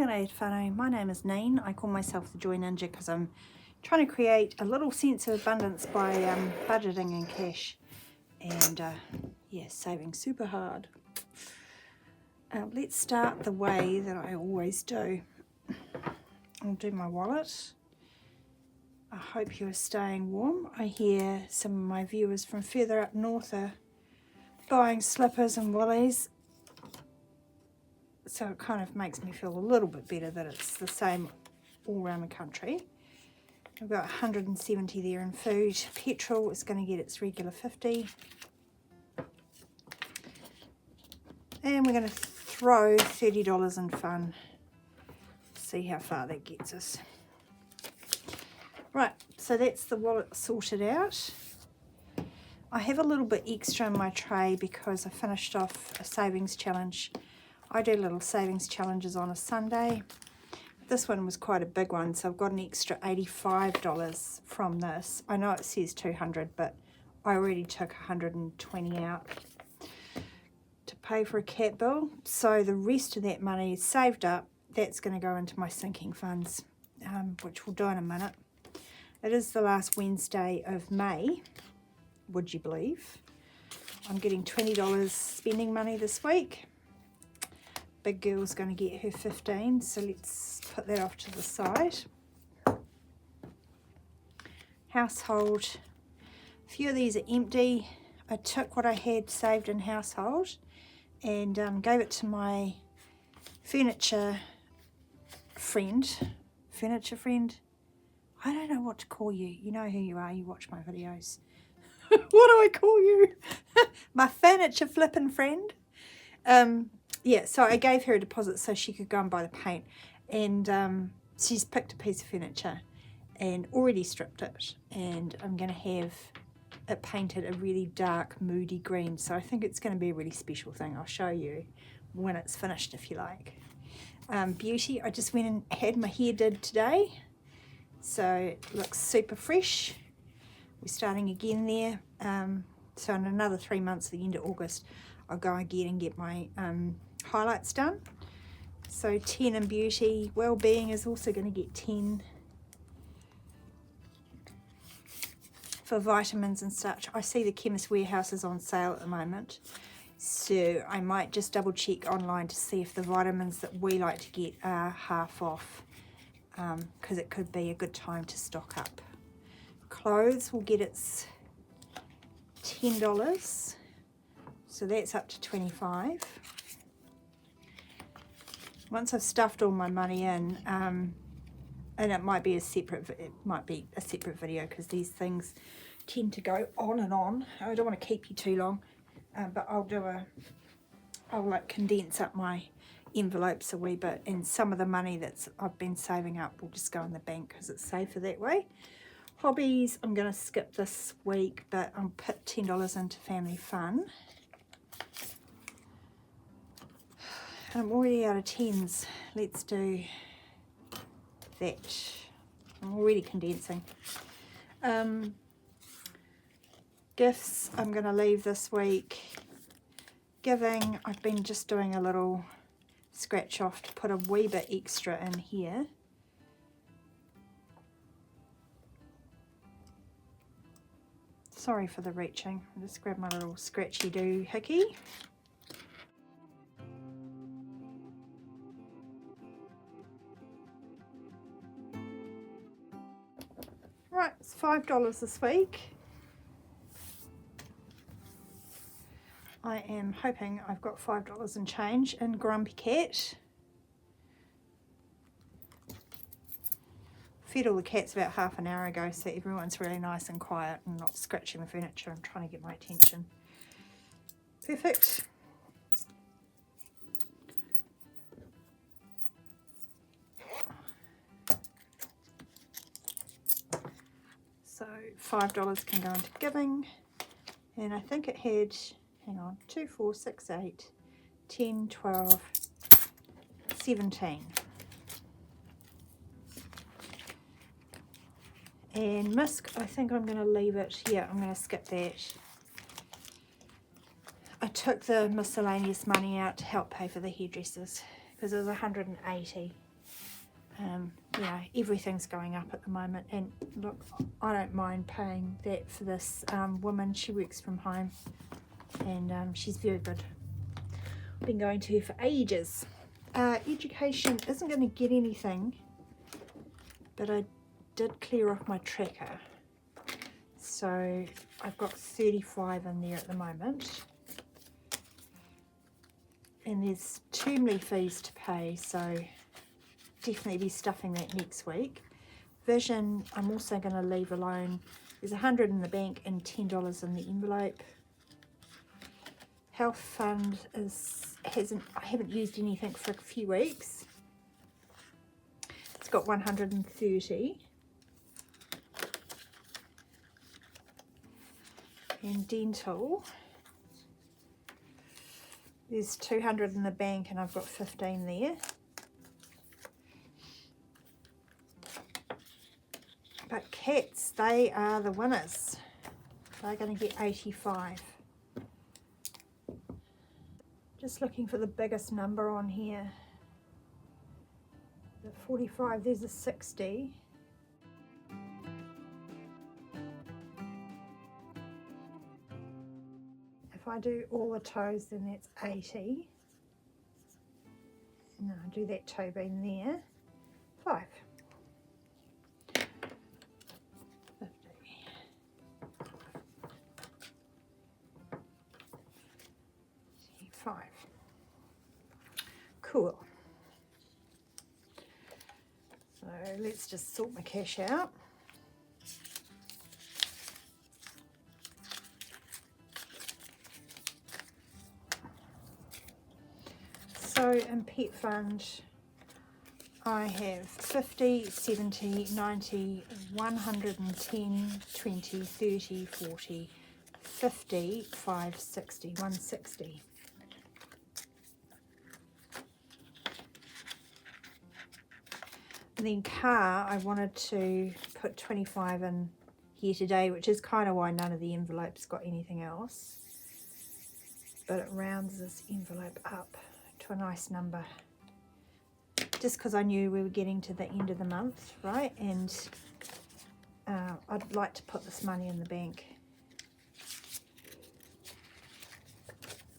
Kia ora whānau, my name is Neen. I call myself the Joy Ninja because I'm trying to create a little sense of abundance by budgeting and cash and yeah, saving super hard. Let's start the way that I always do. I'll do my wallet. I hope you're staying warm. I hear some of my viewers from further up north are buying slippers and woolies. So it kind of makes me feel a little bit better that it's the same all around the country. I've got 170 there in food. Petrol is going to get its regular 50. And we're going to throw $30 in fun. See how far that gets us. Right, so that's the wallet sorted out. I have a little bit extra in my tray because I finished off a savings challenge. I do little savings challenges on a Sunday. This one was quite a big one, so I've got an extra $85 from this. I know it says 200, but I already took 120 out to pay for a cat bill. So the rest of that money is saved up. That's going to go into my sinking funds, which we'll do in a minute. It is the last Wednesday of May, would you believe? I'm getting $20 spending money this week. Big girl's going to get her 15, so let's put that off to the side. Household, a few of these are empty. I took what I had saved in household and gave it to my furniture friend. I don't know what to call you. You know who you are, you watch my videos. What do I call you? My furniture flipping friend. Yeah, so I gave her a deposit so she could go and buy the paint, and she's picked a piece of furniture and already stripped it, and I'm going to have it painted a really dark, moody green, so I think it's going to be a really special thing. I'll show you when it's finished if you like. Beauty, I just went and had my hair did today, so it looks super fresh. We're starting again there, so in another 3 months at the end of August I'll go again and get my highlights done. So Tena Beauty, Wellbeing is also going to get 10 for vitamins and such. I see the Chemist Warehouse is on sale at the moment, so I might just double check online to see if the vitamins that we like to get are half off, because it could be a good time to stock up. Clothes will get its $10, so that's up to 25. Once I've stuffed all my money in, and it might be a separate video because these things tend to go on and on. I don't want to keep you too long, but I'll like condense up my envelopes a wee bit, and some of the money I've been saving up will just go in the bank because it's safer that way. Hobbies, I'm going to skip this week, but I'll put $10 into family fun. I'm already out of 10s. Let's do that. I'm already condensing. Gifts, I'm going to leave this week. Giving, I've been just doing a little scratch off to put a wee bit extra in here. Sorry for the reaching. I'll just grab my little scratchy doohickey. Right, it's $5 this week. I am hoping I've got $5 and change in Grumpy Cat. Fed all the cats about half an hour ago, so everyone's really nice and quiet and not scratching the furniture and trying to get my attention. Perfect. So $5 can go into giving, and I think it had, hang on, 2, 4, 6, 8, 10, 12, 17. And Misk, I think I'm going to leave it. Yeah, I'm going to skip that. I took the miscellaneous money out to help pay for the hairdressers because it was 180. You know, everything's going up at the moment, and look, I don't mind paying that for this woman. She works from home, and she's very good. I've been going to her for ages. Education isn't going to get anything, but I did clear off my tracker, so I've got 35 in there at the moment, and there's termly fees to pay, so definitely be stuffing that next week. Vision, I'm also going to leave alone. There's 100 in the bank and $10 in the envelope. Health fund I haven't used anything for a few weeks. It's got 130. And dental, there's 200 in the bank and I've got 15 there. But cats, they are the winners. They're going to get 85. Just looking for the biggest number on here. The 45, there's a 60. If I do all the toes, then that's 80. And I'll do that toe bean there. 5. 5. Cool. So let's just sort my cash out. So in pet fund, I have 50, 70, 90, 110, 20, 30, 40, 50, 5, 60, 160. And then car, I wanted to put 25 in here today, which is kind of why none of the envelopes got anything else. But it rounds this envelope up to a nice number. Just because I knew we were getting to the end of the month, right? And I'd like to put this money in the bank.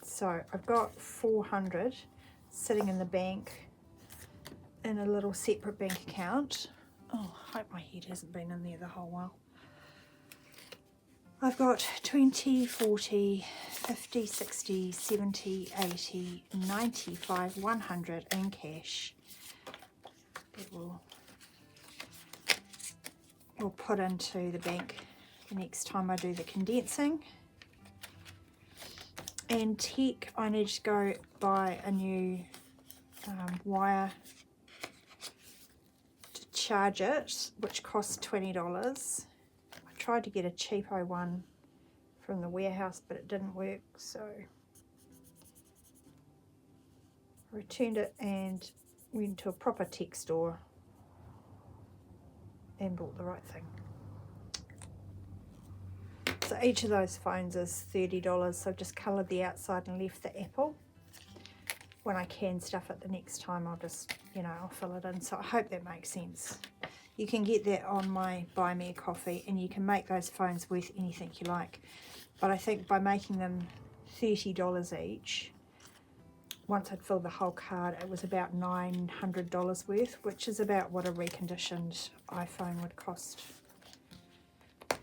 So I've got 400 sitting in the bank in a little separate bank account. Oh, I hope my head hasn't been in there the whole while. I've got 20, 40, 50, 60, 70, 80, 95, 100 in cash. That we'll put into the bank the next time I do the condensing. And tech, I need to go buy a new wire to charge it, which costs $20. I tried to get a cheapo one from the warehouse, but it didn't work, so I returned it and went to a proper tech store and bought the right thing. So each of those phones is $30, so I've just coloured the outside and left the apple. When I can stuff it the next time, I'll just, you know, I'll fill it in. So I hope that makes sense. You can get that on my Buy Me a Coffee, and you can make those phones worth anything you like. But I think by making them $30 each, once I'd filled the whole card, it was about $900 worth, which is about what a reconditioned iPhone would cost. I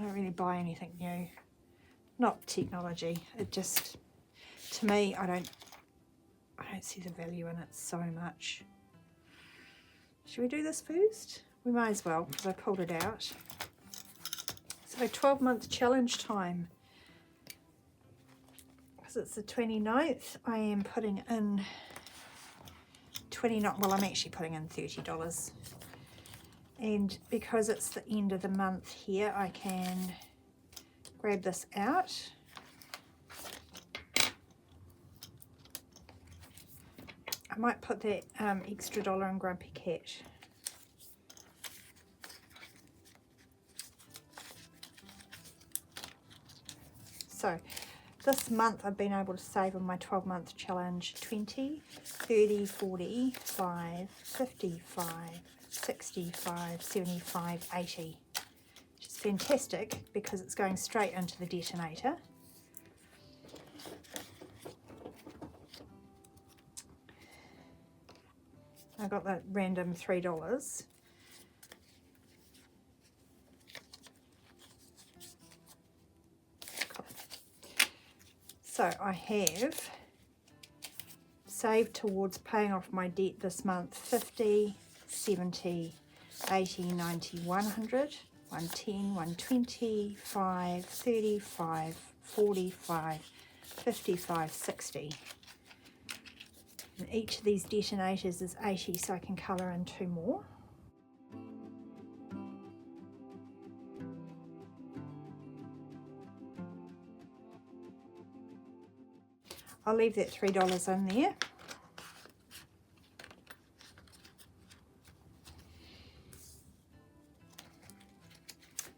don't really buy anything new. Not technology. It just, to me, I don't see the value in it so much. Should we do this first? We might as well, because I pulled it out. So 12-month challenge time. Because it's the 29th, I am putting in well, I'm actually putting in $30. And because it's the end of the month here, I can grab this out. I might put that extra $1 in Grumpy Cat. So this month I've been able to save on my 12-month challenge 20, 30, 40, 5, 55, 65, 75, 80. Which is fantastic because it's going straight into the detonator. I got that random $3. So I have saved towards paying off my debt this month 50, 70, 80, 90, 100, 110, 120, 5, 35, 45, 55, 60. And each of these detonators is 80, so I can colour in 2 more. I'll leave that $3 in there.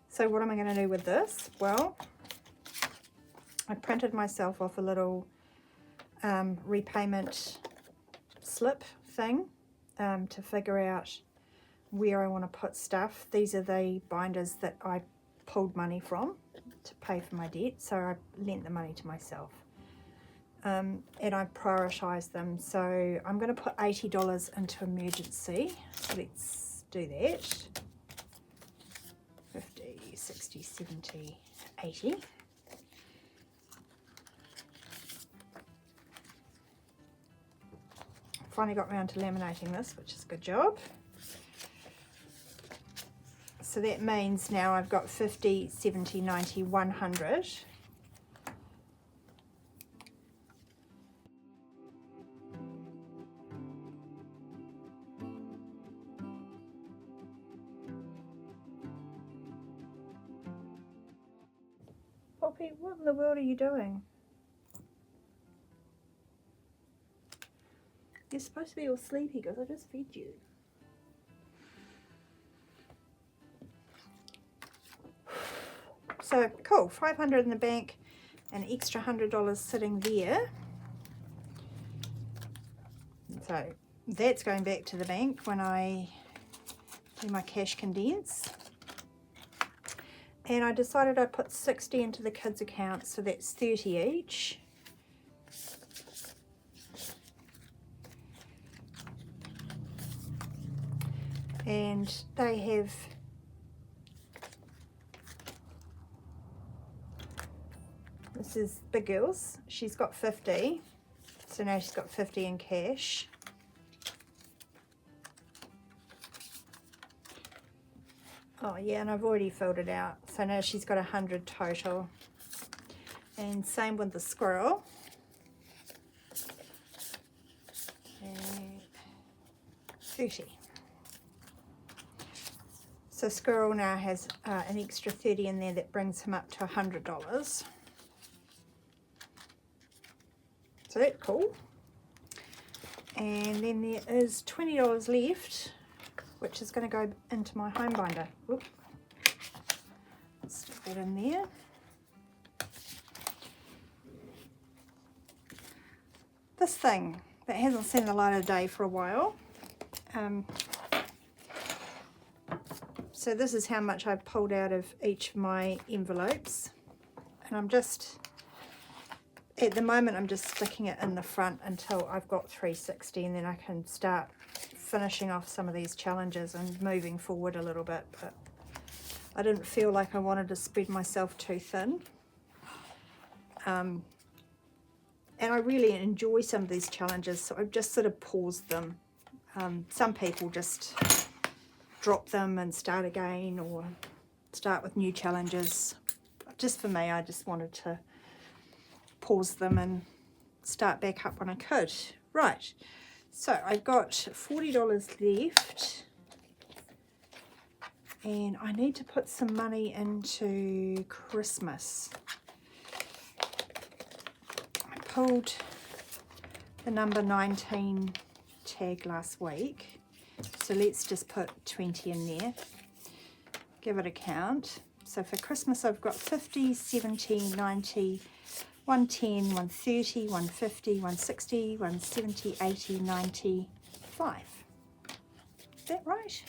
So what am I going to do with this? Well, I printed myself off a little repayment slip thing to figure out where I want to put stuff. These are the binders that I pulled money from to pay for my debt, so I lent the money to myself. And I prioritised them, so I'm going to put $80 into emergency. So let's do that. 50, 60, 70, 80. Finally got around to laminating this, which is a good job. So that means now I've got 50, 70, 90, 100. Poppy, what in the world are you doing? You're supposed to be all sleepy because I just fed you. So cool, 500 in the bank, an extra $100 sitting there. So that's going back to the bank when I do my cash condense. And I decided I'd put 60 into the kids' account, so that's 30 each. And they have this is Big Girls. She's got 50, so now she's got 50 in cash. Oh yeah, and I've already filled it out, so now she's got 100 total. And same with the squirrel. And 30. So squirrel now has an extra 30 in there, that brings him up to $100. So that's cool. And then there is $20 left, which is going to go into my home binder. Whoop. Stick that in there. This thing that hasn't seen the light of day for a while. So this is how much I've pulled out of each of my envelopes. And I'm just, at the moment, I'm just sticking it in the front until I've got 360, and then I can start finishing off some of these challenges and moving forward a little bit. But I didn't feel like I wanted to spread myself too thin. And I really enjoy some of these challenges, so I've just sort of paused them. Some people just drop them and start again, or start with new challenges. Just for me, I just wanted to pause them and start back up when I could. Right, so I've got $40 left, and I need to put some money into Christmas. I pulled the number 19 tag last week, so let's just put 20 in there, give it a count. So for Christmas I've got 50, 70, 90, 110, 130, 150, 160, 170, 80, 95. Is that right?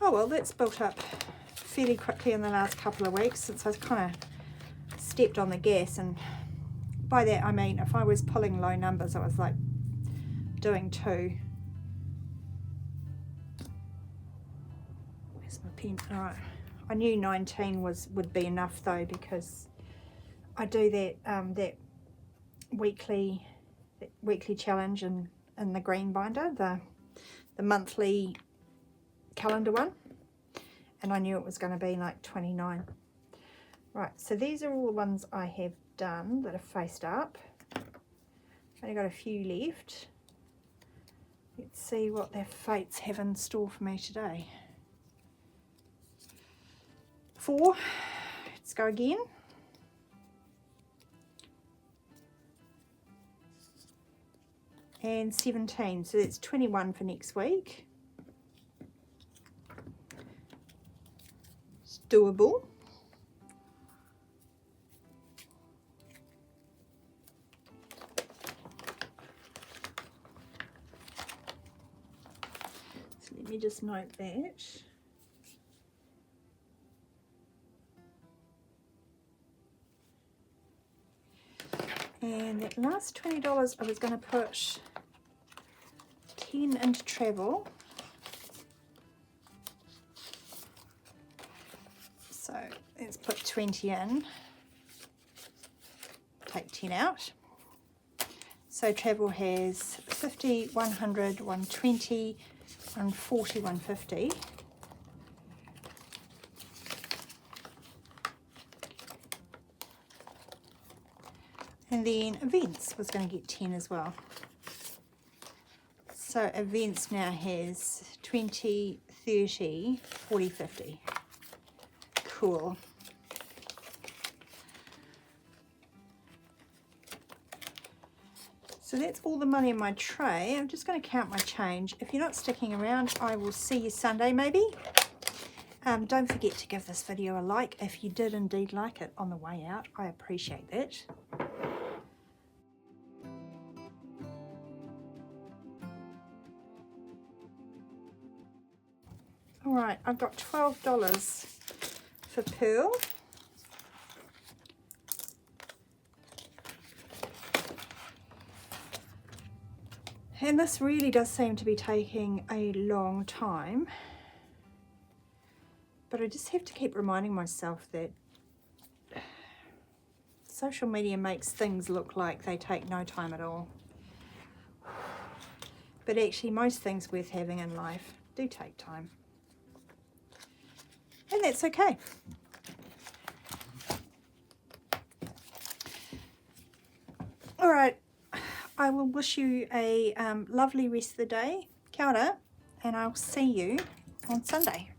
Oh well, that's built up fairly quickly in the last couple of weeks since I've kind of stepped on the gas, and by that I mean if I was pulling low numbers I was like doing 2. Where's my pen? Alright, I knew 19 would be enough though, because I do that weekly challenge in the green binder, the monthly calendar one, and I knew it was going to be like 29. Right, so these are all the ones I have done that are faced up. Only got a few left. Let's see what their fates have in store for me today. 4, let's go again. And 17, so that's 21 for next week. It's doable. So let me just note that. And that last $20 I was going to put 10 into travel. So let's put 20 in, take 10 out. So travel has 50, 100, 120, 140, 150. And then events was going to get 10 as well. So events now has 20, 30, 40, 50. Cool. So that's all the money in my tray. I'm just going to count my change. If you're not sticking around, I will see you Sunday maybe. Don't forget to give this video a like if you did indeed like it on the way out. I appreciate that. Alright, I've got $12 for Pearl. And this really does seem to be taking a long time. But I just have to keep reminding myself that social media makes things look like they take no time at all. But actually most things worth having in life do take time. And that's okay. All right, I will wish you a lovely rest of the day. Kia ora, and I'll see you on Sunday.